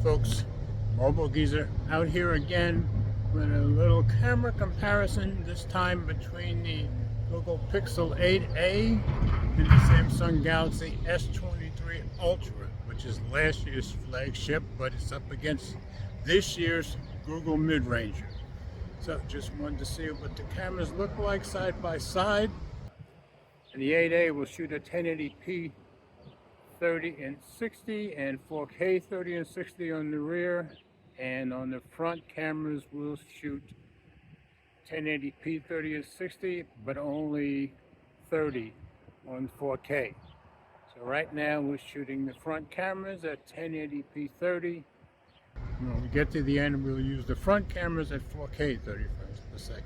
Folks, Mobile Geezer out here again with a little camera comparison, this time between the Google Pixel 8a and the Samsung Galaxy S23 Ultra, which is last year's flagship, but it's up against this year's Google midranger. So just wanted to see what the cameras look like side by side. And the 8a will shoot at 1080p 30 and 60 and 4K 30 and 60 on the rear, and on the front cameras will shoot 1080p 30 and 60 but only 30 on 4K. So right now we're shooting the front cameras at 1080p 30. When we get to the end, we'll use the front cameras at 4K 30 frames per second.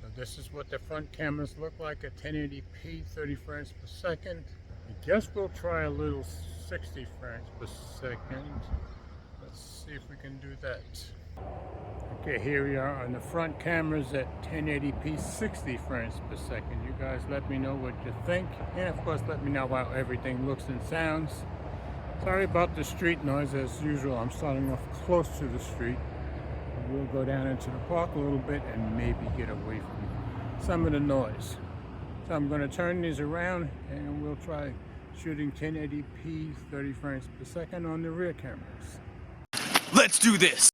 So this is what the front cameras look like at 1080p 30 frames per second. I guess we'll try a little 60 frames per second. Let's see if we can do that. Okay, here we are on the front cameras at 1080p 60 frames per second. You guys let me know what you think, and of course let me know how everything looks and sounds. Sorry about the street noise. As usual, I'm starting off close to the street. We'll go down into the park a little bit and maybe get away from some of the noise. So I'm going to turn these around and we'll try shooting 1080p 30 frames per second on the rear cameras. Let's do this!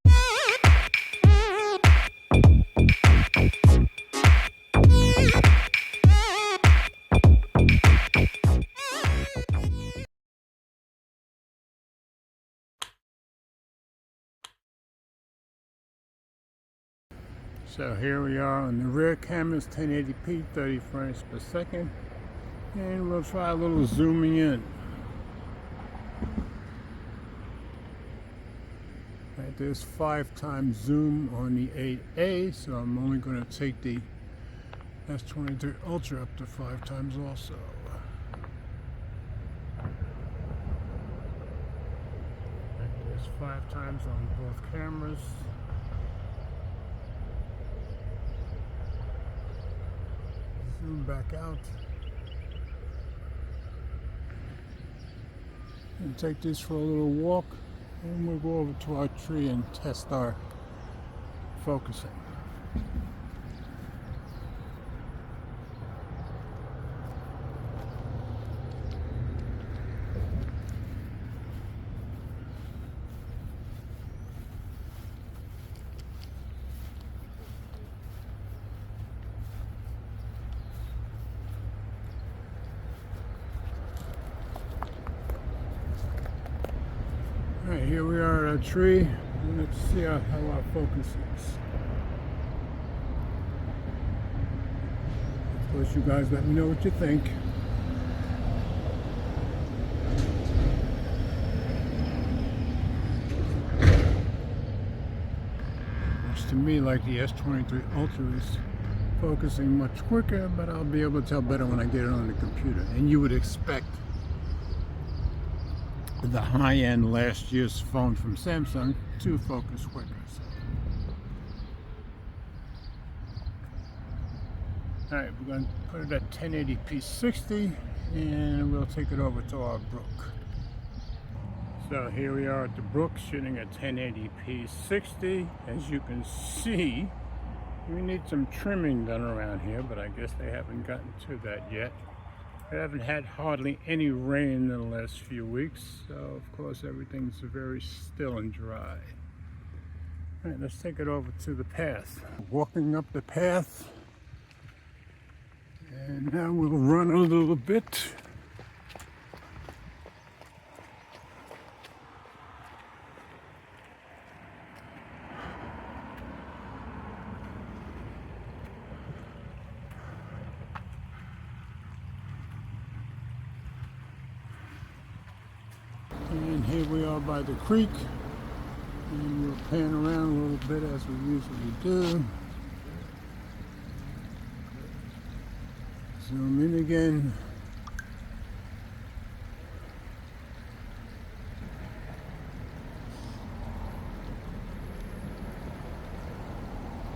So here we are on the rear cameras, 1080p 30 frames per second, and we'll try a little zooming in. Right, there's 5x zoom on the 8A, so I'm only going to take the S23 Ultra up to 5x also. Right, there's 5x on both cameras. Zoom back out and take this for a little walk, and we'll go over to our tree and test our focusing. Alright, here we are at a tree, and let's see how our focus is. Of course, you guys let me know what you think. Looks to me like the S23 Ultra is focusing much quicker, but I'll be able to tell better when I get it on the computer. And you would expect the high-end last year's phone from Samsung to focus quicker. So. Alright, we're going to put it at 1080p 60 and we'll take it over to our brook. So here we are at the brook shooting at 1080p 60. As you can see, we need some trimming done around here, but I guess they haven't gotten to that yet. We haven't had hardly any rain in the last few weeks, so of course everything's very still and dry. All right, let's take it over to the path. Walking up the path, and now we'll run a little bit. And here we are by the creek, and we'll pan around a little bit as we usually do. Zoom in again.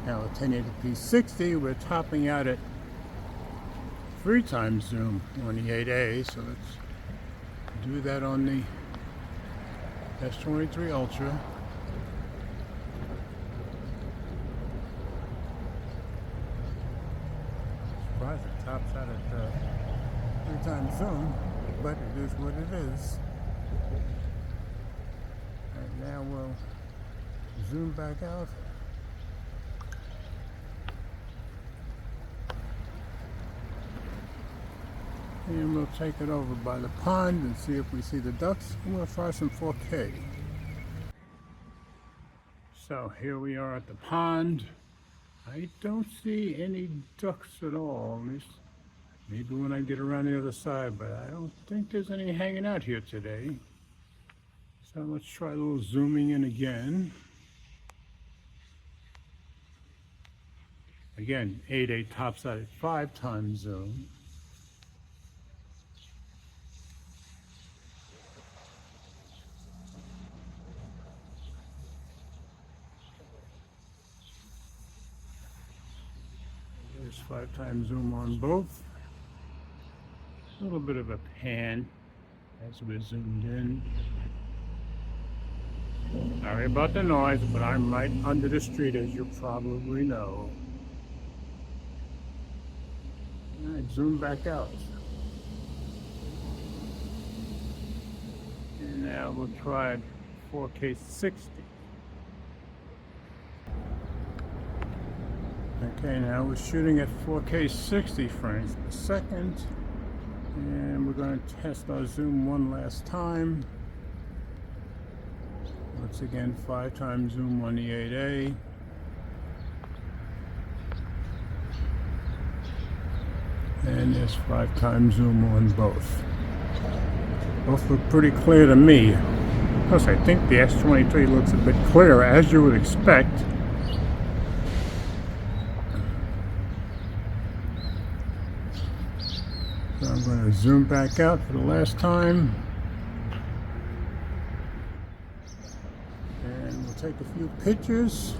Now at 1080p 60, we're topping out at 3x zoom on the 8A, so let's do that on the S23 Ultra. Surprised it tops out at 3x zoom, but it is what it is. And now we'll zoom back out. And we'll take it over by the pond and see if we see the ducks. And we'll try some 4K. So here we are at the pond. I don't see any ducks at all. At least maybe when I get around the other side, but I don't think there's any hanging out here today. So let's try a little zooming in again. Again, 8.8 tops out at 5x zoom. There's 5x zoom on both. A little bit of a pan as we're zoomed in. Sorry about the noise, but I'm right under the street, as you probably know. All right, zoom back out. And now we'll try 4K 60. Okay, now we're shooting at 4K 60 frames per second. And we're going to test our zoom one last time. Once again, 5x zoom on the 8A. And there's 5x zoom on both. Both look pretty clear to me. Plus, I think the S23 looks a bit clearer, as you would expect. So I'm going to zoom back out for the last time. And we'll take a few pictures.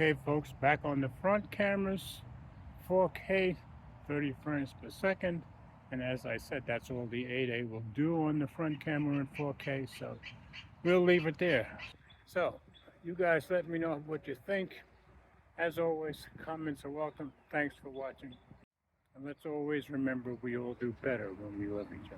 Okay folks, back on the front cameras, 4K, 30 frames per second. And as I said, that's all the 8A will do on the front camera in 4K, so we'll leave it there. So, you guys let me know what you think. As always, comments are welcome. Thanks for watching. And let's always remember, we all do better when we love each other.